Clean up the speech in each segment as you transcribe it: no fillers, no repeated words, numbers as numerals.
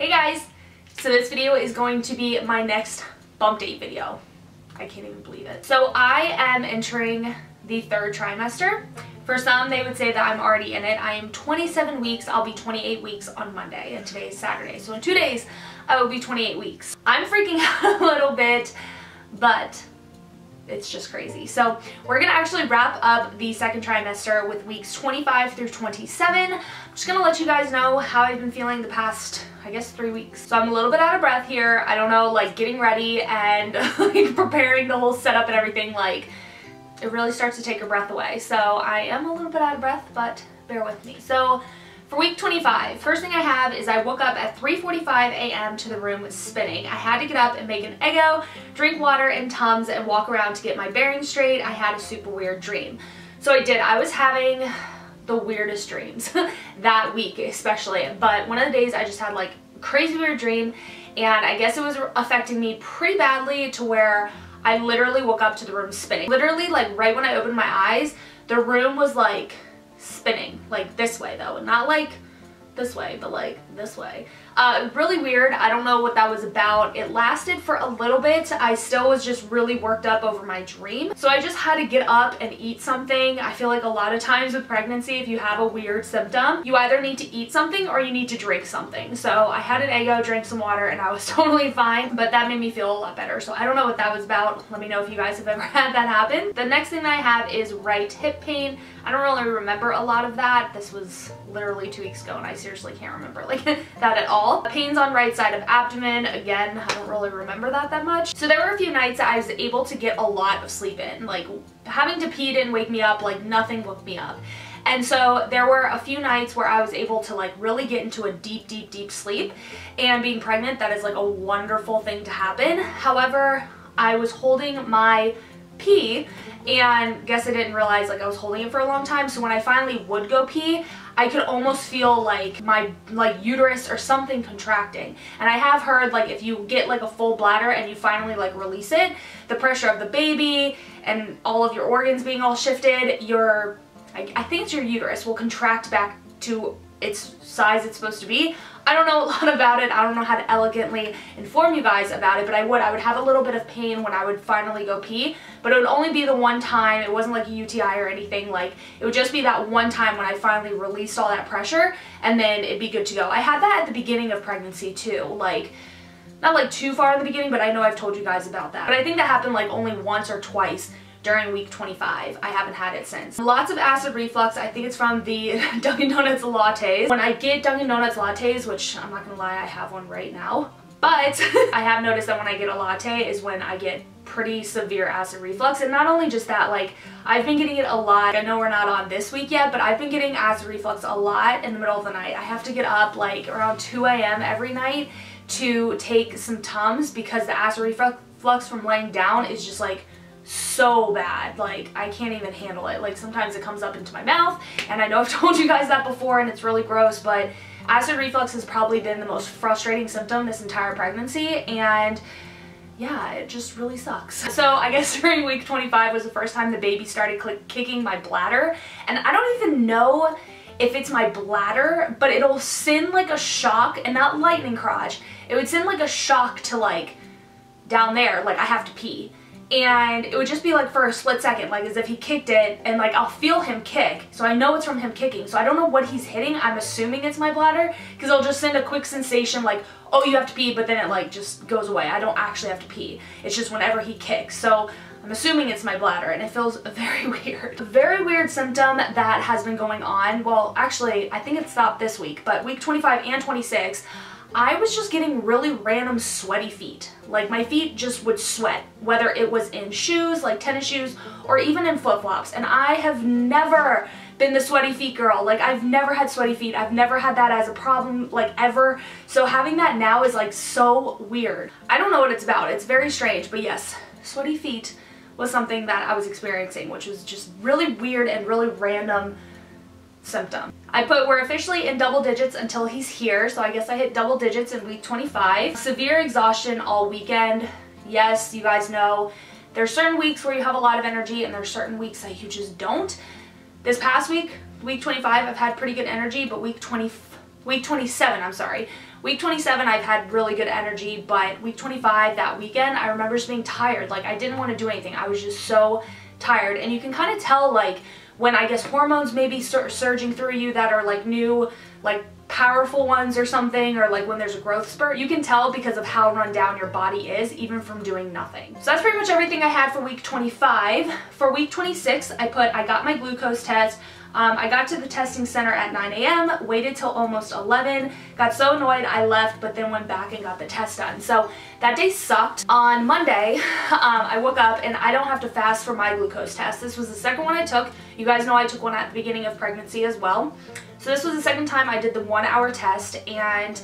Hey guys! So this video is going to be my next bump date video. I can't even believe it. So I am entering the third trimester. For some, they would say that I'm already in it. I am 27 weeks. I'll be 28 weeks on Monday, and today is Saturday. So in 2 days, I will be 28 weeks. I'm freaking out a little bit, but it's just crazy. So we're gonna actually wrap up the second trimester with weeks 25 through 27. I'm just gonna let you guys know how I've been feeling the past, I guess, 3 weeks. So I'm a little bit out of breath here. I don't know, like getting ready and like preparing the whole setup and everything, like it really starts to take your breath away. So I am a little bit out of breath, but bear with me. So for week 25, first thing I have is I woke up at 3:45 a.m. to the room spinning. I had to get up and make an Eggo, drink water in Tums, and walk around to get my bearings straight. I had a super weird dream. So I did. I was having the weirdest dreams that week especially, but one of the days I just had like a crazy weird dream, and I guess it was affecting me pretty badly to where I literally woke up to the room spinning. Literally, like right when I opened my eyes, the room was like spinning, like this way though, not like this way, but like this way. Really weird. I don't know what that was about. It lasted for a little bit. I still was just really worked up over my dream. So I just had to get up and eat something. I feel like a lot of times with pregnancy, if you have a weird symptom, you either need to eat something or you need to drink something. So I had an Eggo, drank some water, and I was totally fine, but that made me feel a lot better. So I don't know what that was about. Let me know if you guys have ever had that happen. The next thing that I have is right hip pain. I don't really remember a lot of that. This was literally 2 weeks ago and I seriously can't remember like that at all. Pains on right side of abdomen. Again, I don't really remember that much. So there were a few nights that I was able to get a lot of sleep in. Like having to pee didn't wake me up, like nothing woke me up. And so there were a few nights where I was able to like really get into a deep sleep, and being pregnant, that is like a wonderful thing to happen. However, I was holding my pee, and guess I didn't realize like I was holding it for a long time, so when I finally would go pee, I could almost feel like my uterus or something contracting. And I have heard like if you get like a full bladder and you finally like release it, the pressure of the baby and all of your organs being all shifted, I think it's your uterus will contract back to its size it's supposed to be. I don't know a lot about it. I don't know how to elegantly inform you guys about it, but I would have a little bit of pain when I would finally go pee, but it would only be the one time. It wasn't like a UTI or anything. Like it would just be that one time when I finally released all that pressure, and then it'd be good to go. I had that at the beginning of pregnancy too, like not like too far in the beginning, but I know I've told you guys about that. But I think that happened like only once or twice during week 25. I haven't had it since. Lots of acid reflux. I think it's from the Dunkin' Donuts lattes. When I get Dunkin' Donuts lattes, which I'm not gonna lie, I have one right now, but I have noticed that when I get a latte is when I get pretty severe acid reflux. And not only just that, like I've been getting it a lot. I know we're not on this week yet, but I've been getting acid reflux a lot in the middle of the night. I have to get up like around 2 a.m. every night to take some Tums because the acid reflux from laying down is just like so bad. Like I can't even handle it. Like sometimes it comes up into my mouth, and I know I've told you guys that before and it's really gross, but acid reflux has probably been the most frustrating symptom this entire pregnancy, and yeah, it just really sucks. So I guess during week 25 was the first time the baby started kicking my bladder, and I don't even know if it's my bladder, but it'll send like a shock, and not lightning crotch. It would send like a shock to like down there, like I have to pee. And it would just be like for a split second, like as if he kicked it, and like I'll feel him kick, so I know it's from him kicking. So I don't know what he's hitting. I'm assuming it's my bladder because it'll just send a quick sensation like, oh, you have to pee, but then it like just goes away. I don't actually have to pee. It's just whenever he kicks. So I'm assuming it's my bladder, and it feels very weird. A very weird symptom that has been going on. Well, actually, I think it stopped this week, but week 25 and 26, I was just getting really random sweaty feet. Like my feet just would sweat, whether it was in shoes, like tennis shoes, or even in flip-flops. And I have never been the sweaty feet girl. Like I've never had sweaty feet. I've never had that as a problem, like ever. So having that now is like so weird. I don't know what it's about. It's very strange, but yes, sweaty feet was something that I was experiencing, which was just really weird and really random symptom. I put we're officially in double digits until he's here, so I guess I hit double digits in week 25. Severe exhaustion all weekend. Yes, you guys know there's certain weeks where you have a lot of energy and there's certain weeks that you just don't. This past week, week 25, I've had pretty good energy, but week 27, Week 27, I've had really good energy, but week 25, that weekend, I remember just being tired. Like, I didn't want to do anything. I was just so tired. And you can kind of tell, like, when I guess hormones may be surging through you that are, like, new, like, powerful ones or something, or like when there's a growth spurt, you can tell because of how run down your body is, even from doing nothing. So that's pretty much everything I had for week 25. For week 26, I got my glucose test. I got to the testing center at 9 a.m., waited till almost 11, got so annoyed I left, but then went back and got the test done. So that day sucked. On Monday, I woke up and I don't have to fast for my glucose test. This was the second one I took. You guys know I took one at the beginning of pregnancy as well. So this was the second time I did the 1 hour test, and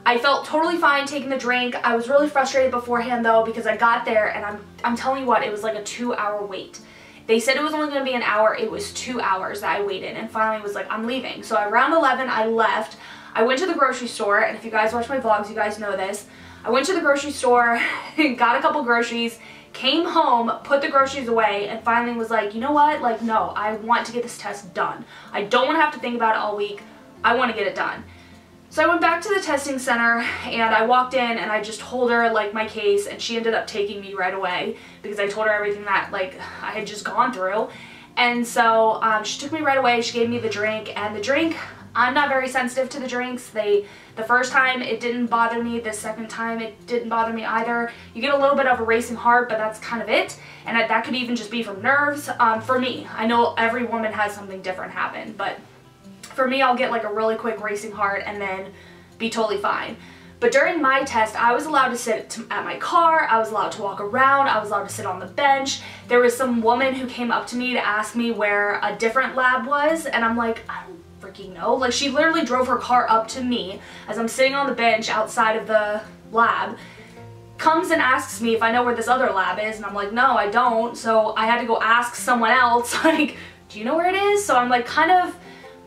I felt totally fine taking the drink. I was really frustrated beforehand though, because I got there and I'm telling you what, it was like a 2-hour wait. They said it was only going to be an hour. It was 2 hours that I waited, and finally was like, I'm leaving. So around 11, I left. I went to the grocery store, and if you guys watch my vlogs, you guys know this. I went to the grocery store, got a couple groceries, came home, put the groceries away, and finally was like, you know what? Like, no, I want to get this test done. I don't want to have to think about it all week. I want to get it done. So I went back to the testing center and I walked in and I just told her like my case, and she ended up taking me right away because I told her everything that like I had just gone through. And so she took me right away. She gave me the drink, and the drink, I'm not very sensitive to the drinks. The first time it didn't bother me. The second time it didn't bother me either. You get a little bit of a racing heart, but that's kind of it. And that could even just be from nerves. For me, I know every woman has something different happen, but for me, I'll get like a really quick racing heart and then be totally fine. But during my test, I was allowed to sit at my car, I was allowed to walk around, I was allowed to sit on the bench. There was some woman who came up to me to ask me where a different lab was, and I'm like, I don't freaking know. Like, she literally drove her car up to me as I'm sitting on the bench outside of the lab, comes and asks me if I know where this other lab is, and I'm like, no, I don't. So I had to go ask someone else, like, do you know where it is? So I'm like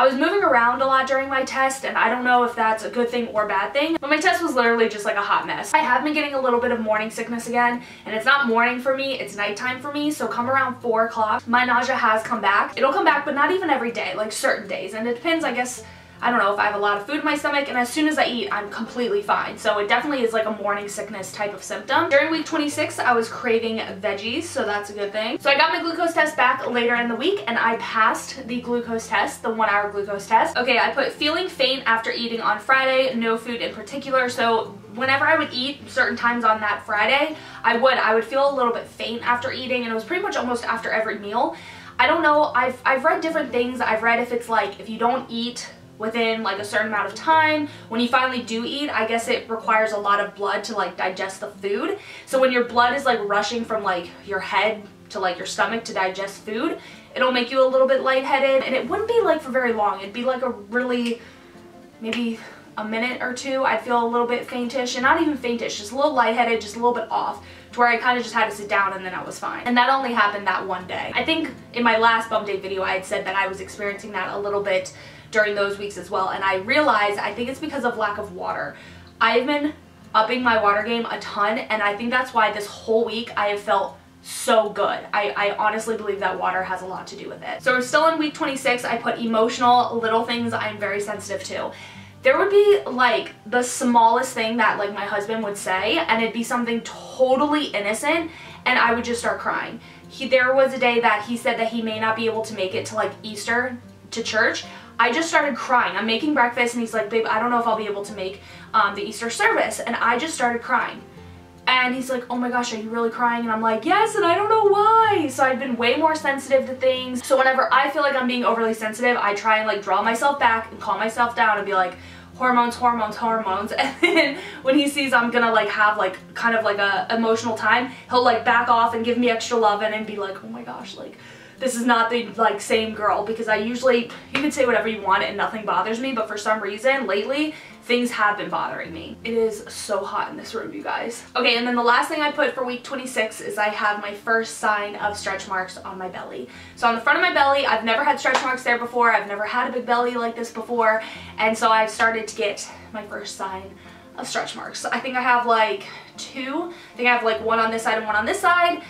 I was moving around a lot during my test, and I don't know if that's a good thing or bad thing, but my test was literally just like a hot mess. I have been getting a little bit of morning sickness again, and it's not morning for me, it's nighttime for me, so come around 4 o'clock, my nausea has come back. It'll come back, but not even every day, like certain days, and it depends, I guess, I don't know, if I have a lot of food in my stomach, and as soon as I eat, I'm completely fine. So it definitely is like a morning sickness type of symptom. During week 26, I was craving veggies, so that's a good thing. So I got my glucose test back later in the week, and I passed the glucose test, the 1 hour glucose test. Okay, I put feeling faint after eating on Friday, no food in particular. So whenever I would eat certain times on that Friday, I would feel a little bit faint after eating, and it was pretty much almost after every meal. I don't know, I've read different things. I've read if it's like, if you don't eat within like a certain amount of time, when you finally do eat, I guess it requires a lot of blood to like digest the food. So when your blood is like rushing from like your head to like your stomach to digest food, it'll make you a little bit lightheaded, and it wouldn't be like for very long. It'd be like a really, maybe a minute or two, I'd feel a little bit faintish, and not even faintish, just a little lightheaded, just a little bit off, to where I kind of just had to sit down and then I was fine. And that only happened that one day. I think in my last bump date video I had said that I was experiencing that a little bit during those weeks as well, and I realized I think it's because of lack of water. I've been upping my water game a ton, and I think that's why this whole week I have felt so good. I honestly believe that water has a lot to do with it. So we're still in week 26. I put emotional, little things I'm very sensitive to. There would be like the smallest thing that like my husband would say, and it'd be something totally innocent, and I would just start crying. There was a day that he said that he may not be able to make it to like Easter, to church. I just started crying. I'm making breakfast and he's like, babe, I don't know if I'll be able to make the Easter service. And I just started crying. And he's like, oh my gosh, are you really crying? And I'm like, yes, and I don't know why. So I've been way more sensitive to things. So whenever I feel like I'm being overly sensitive, I try and like draw myself back and calm myself down and be like, hormones, hormones, hormones. And then when he sees I'm gonna like have like kind of like a emotional time, he'll like back off and give me extra love and be like, oh my gosh, like this is not the like same girl, because I usually, you can say whatever you want and nothing bothers me, but for some reason lately things have been bothering me. It is so hot in this room, you guys. Okay, and then the last thing I put for week 26 is I have my first sign of stretch marks on my belly. So on the front of my belly, I've never had stretch marks there before. I've never had a big belly like this before, and so I've started to get my first sign of stretch marks. I think I have like 2. I think I have like 1 on this side and 1 on this side.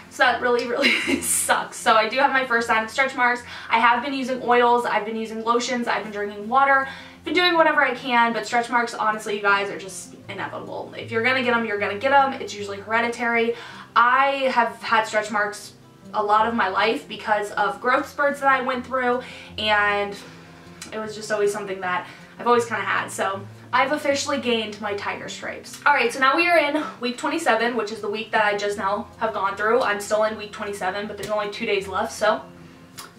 So that really, really sucks. So I do have my first sign of stretch marks. I have been using oils, I've been using lotions, I've been drinking water. been doing whatever I can, but stretch marks, honestly, you guys, are just inevitable. If you're gonna get them, you're gonna get them. It's usually hereditary. I have had stretch marks a lot of my life because of growth spurts that I went through, and it was just always something that I've always kind of had. So I've officially gained my tiger stripes. Alright, so now we are in week 27, which is the week that I just now have gone through. I'm still in week 27, but there's only 2 days left, so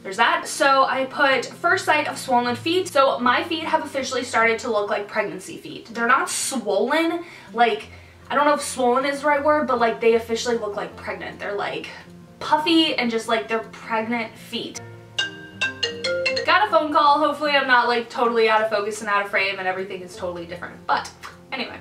there's that. So I put first sight of swollen feet. So my feet have officially started to look like pregnancy feet. They're not swollen, like, I don't know if swollen is the right word, but like they officially look like pregnant. They're like puffy and just like they're pregnant feet. Got a phone call. Hopefully I'm not like totally out of focus and out of frame and everything is totally different. But anyway,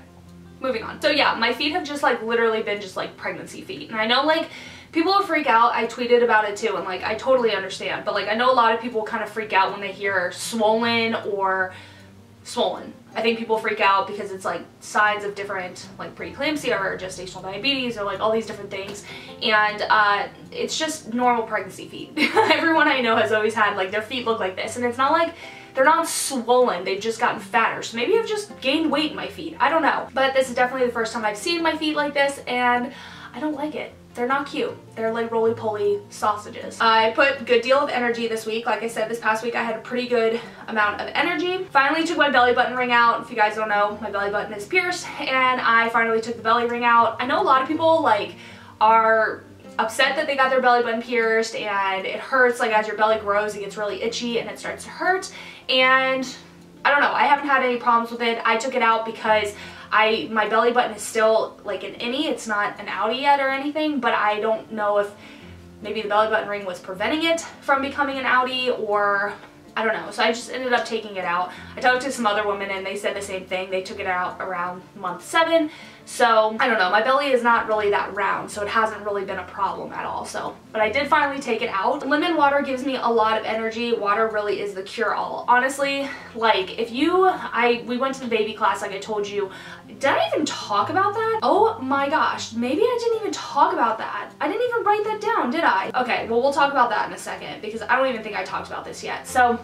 moving on. So yeah, my feet have just like literally been just like pregnancy feet. And I know like people will freak out. I tweeted about it too, and like I totally understand. But like I know a lot of people kind of freak out when they hear swollen or swollen. I think people freak out because it's like signs of different like preeclampsia or gestational diabetes or like all these different things, and it's just normal pregnancy feet. Everyone I know has always had like their feet look like this, and it's not like they're not swollen, they've just gotten fatter. So maybe I've just gained weight in my feet, I don't know. But this is definitely the first time I've seen my feet like this, and I don't like it. They're not cute. They're like roly-poly sausages. I put good deal of energy this week. Like I said, this past week I had a pretty good amount of energy. Finally took my belly button ring out. If you guys don't know, my belly button is pierced, and I finally took the belly ring out. I know a lot of people like are upset that they got their belly button pierced, and it hurts. Like as your belly grows, it gets really itchy and it starts to hurt. And I don't know, I haven't had any problems with it. I took it out because my belly button is still like an innie. It's not an outie yet or anything, but I don't know if maybe the belly button ring was preventing it from becoming an outie, or I don't know. So I just ended up taking it out. I talked to some other women and they said the same thing. They took it out around month 7. So I don't know, my belly is not really that round, so it hasn't really been a problem at all. So, but I did finally take it out. Lemon water gives me a lot of energy. Water really is the cure-all. Honestly, like if we went to the baby class like I told you. Did I even talk about that? Oh my gosh, maybe I didn't even talk about that. I didn't even write that down, did I? Okay, well we'll talk about that in a second because I don't even think I talked about this yet. So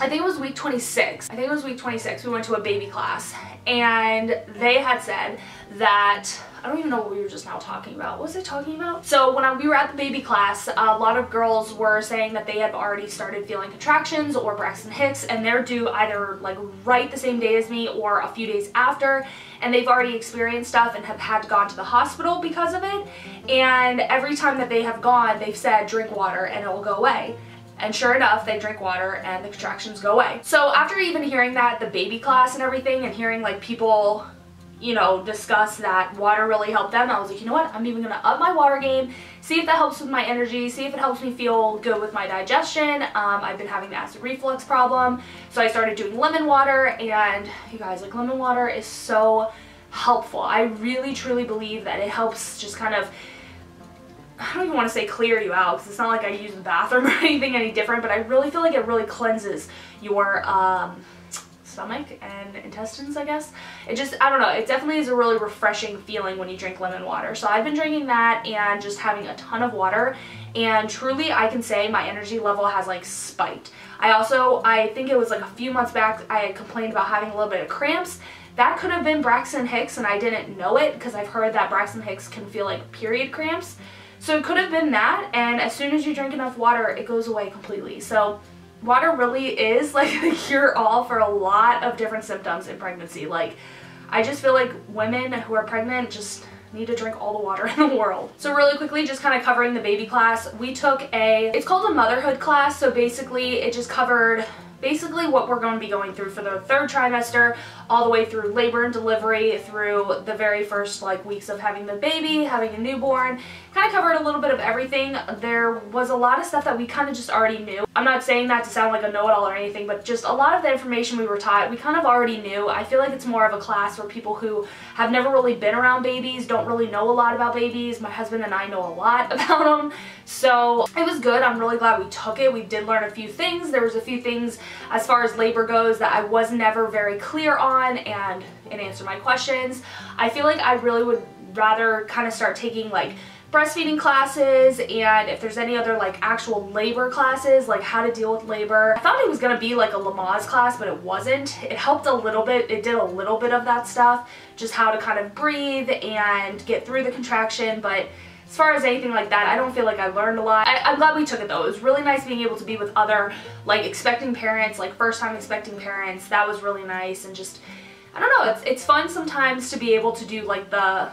I think it was week 26. I think it was week 26. We went to a baby class and they had said that, I don't even know what we were just now talking about. What was I talking about? So when we were at the baby class, a lot of girls were saying that they had already started feeling contractions or Braxton Hicks, and they're due either like right the same day as me or a few days after, and they've already experienced stuff and have had to gone to the hospital because of it. And every time that they have gone, they've said drink water and it will go away. And sure enough, they drink water and the contractions go away. So after even hearing that, the baby class and everything, and hearing like people, you know, discuss that water really helped them, I was like, you know what, I'm even gonna up my water game, see if that helps with my energy, see if it helps me feel good with my digestion. I've been having the acid reflux problem, so I started doing lemon water, and you guys, like lemon water is so helpful. I really truly believe that it helps just kind of, I don't even want to say clear you out because it's not like I use the bathroom or anything any different, but I really feel like it really cleanses your stomach and intestines, I guess. It just, I don't know, it definitely is a really refreshing feeling when you drink lemon water. So I've been drinking that and just having a ton of water, and truly I can say my energy level has like spiked. I think it was like a few months back I had complained about having a little bit of cramps. That could have been Braxton Hicks and I didn't know it because I've heard that Braxton Hicks can feel like period cramps. So it could have been that, and as soon as you drink enough water, it goes away completely. So water really is like the cure-all for a lot of different symptoms in pregnancy. Like, I just feel like women who are pregnant just need to drink all the water in the world. So really quickly, just kind of covering the baby class, we took it's called a Motherhood Class. So basically it just covered basically what we're going to be going through for the 3rd trimester, all the way through labor and delivery, through the very first like weeks of having the baby, having a newborn. Kind of covered a little bit of everything. There was a lot of stuff that we kind of just already knew. I'm not saying that to sound like a know-it-all or anything, but just a lot of the information we were taught, we kind of already knew. I feel like it's more of a class for people who have never really been around babies, don't really know a lot about babies. My husband and I know a lot about them. So it was good. I'm really glad we took it. We did learn a few things. There was a few things as far as labor goes that I was never very clear on, and it answered my questions. I feel like I really would rather kind of start taking like breastfeeding classes and if there's any other like actual labor classes, like how to deal with labor. I thought it was going to be like a Lamaze class, but it wasn't. It helped a little bit. It did a little bit of that stuff, just how to kind of breathe and get through the contraction, but as far as anything like that, I don't feel like I learned a lot. I'm glad we took it though. It was really nice being able to be with other like expecting parents, like first time expecting parents. That was really nice, and just, I don't know, it's fun sometimes to be able to do like the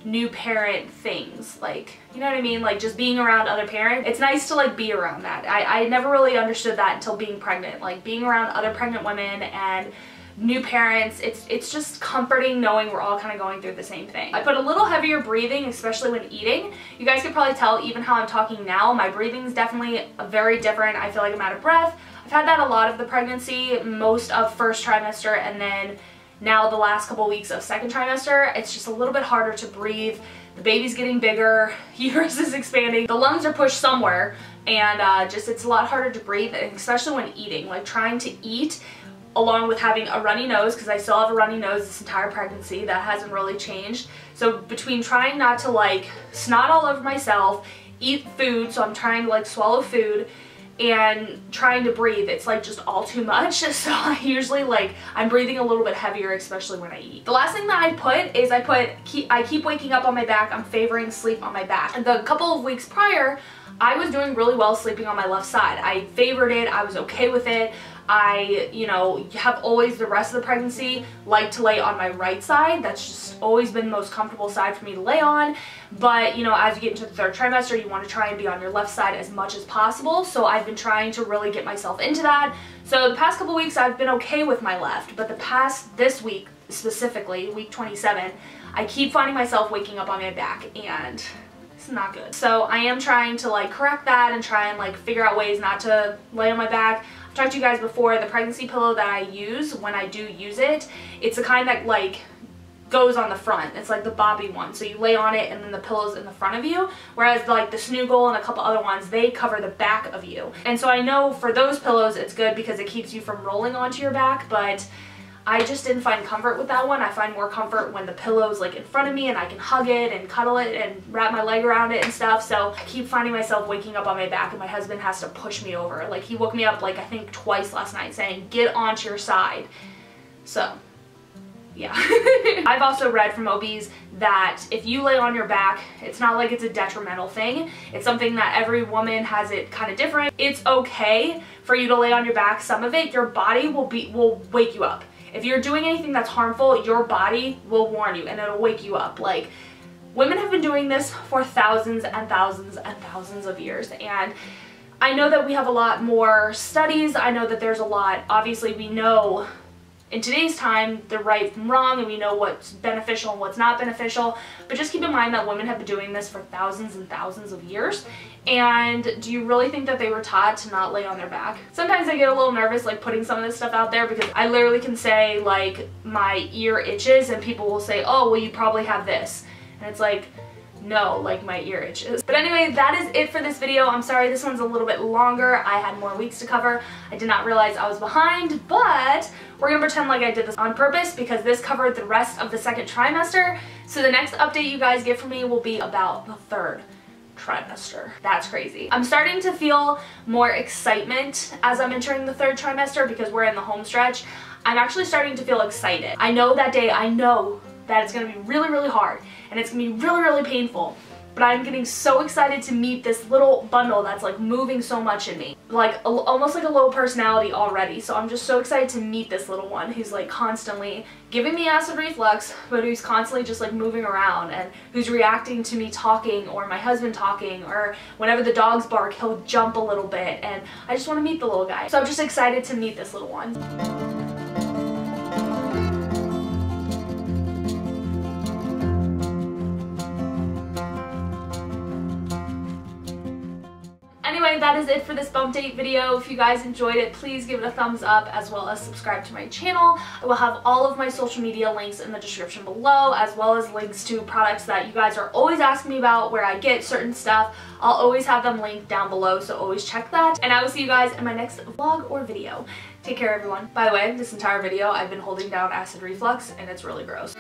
new parent things, like, you know what I mean, like just being around other parents. It's nice to like be around that. I never really understood that until being pregnant, like being around other pregnant women and new parents. It's just comforting knowing we're all kind of going through the same thing. I put a little heavier breathing, especially when eating. You guys can probably tell even how I'm talking now, my breathing is definitely very different. I feel like I'm out of breath. I've had that a lot of the pregnancy, most of first trimester, and then now the last couple weeks of second trimester. It's just a little bit harder to breathe. The baby's getting bigger, uterus is expanding, the lungs are pushed somewhere, and just it's a lot harder to breathe, especially when eating, like trying to eat along with having a runny nose, because I still have a runny nose this entire pregnancy. That hasn't really changed. So between trying not to like snot all over myself, eat food, so I'm trying to like swallow food, and trying to breathe, it's like just all too much. So I usually like, I'm breathing a little bit heavier, especially when I eat. The last thing that I put is I keep waking up on my back. I'm favoring sleep on my back. And the couple of weeks prior, I was doing really well sleeping on my left side. I favored it. I was okay with it. I, you know, have always the rest of the pregnancy liked to lay on my right side. That's just always been the most comfortable side for me to lay on. But, you know, as you get into the third trimester, you want to try and be on your left side as much as possible. So I've been trying to really get myself into that. So the past couple weeks I've been okay with my left, but this week specifically, week 27, I keep finding myself waking up on my back, and it's not good. So I am trying to like correct that and try and like figure out ways not to lay on my back. I've talked to you guys before, the pregnancy pillow that I use when I do use it, it's the kind that like goes on the front. It's like the bobby one, so you lay on it and then the pillow's in the front of you, whereas like the Snuggle and a couple other ones, they cover the back of you. And so I know for those pillows it's good because it keeps you from rolling onto your back, but I just didn't find comfort with that one. I find more comfort when the pillow's like in front of me and I can hug it and cuddle it and wrap my leg around it and stuff. So I keep finding myself waking up on my back and my husband has to push me over. Like he woke me up like I think twice last night saying, get onto your side. So yeah. I've also read from OBs that if you lay on your back, it's not like it's a detrimental thing. It's something that every woman has it kind of different. It's okay for you to lay on your back. Some of it, your body will wake you up. If you're doing anything that's harmful, your body will warn you and it'll wake you up. Like, women have been doing this for thousands and thousands and thousands of years, and I know that we have a lot more studies. I know that there's a lot, obviously we know in today's time the right from wrong, and we know what's beneficial and what's not beneficial, but just keep in mind that women have been doing this for thousands and thousands of years. And do you really think that they were taught to not lay on their back? Sometimes I get a little nervous like putting some of this stuff out there, because I literally can say like my ear itches and people will say, oh well, you probably have this, and it's like, no, like my ear itches. But anyway, that is it for this video. I'm sorry this one's a little bit longer. I had more weeks to cover. I did not realize I was behind, but we're gonna pretend like I did this on purpose because this covered the rest of the second trimester. So the next update you guys get from me will be about the third trimester. That's crazy. I'm starting to feel more excitement as I'm entering the third trimester because we're in the home stretch. I'm actually starting to feel excited. I know that day, I know that it's going to be really, really hard and it's going to be really, really painful, but I'm getting so excited to meet this little bundle that's like moving so much in me, like almost like a little personality already. So I'm just so excited to meet this little one who's like constantly giving me acid reflux, but who's constantly just like moving around and who's reacting to me talking or my husband talking, or whenever the dogs bark he'll jump a little bit, and I just want to meet the little guy. So I'm just excited to meet this little one. Anyway, that is it for this bump date video. If you guys enjoyed it, please give it a thumbs up as well as subscribe to my channel. I will have all of my social media links in the description below, as well as links to products that you guys are always asking me about, where I get certain stuff. I'll always have them linked down below, so always check that. And I will see you guys in my next vlog or video. Take care, everyone. By the way, this entire video I've been holding down acid reflux and it's really gross.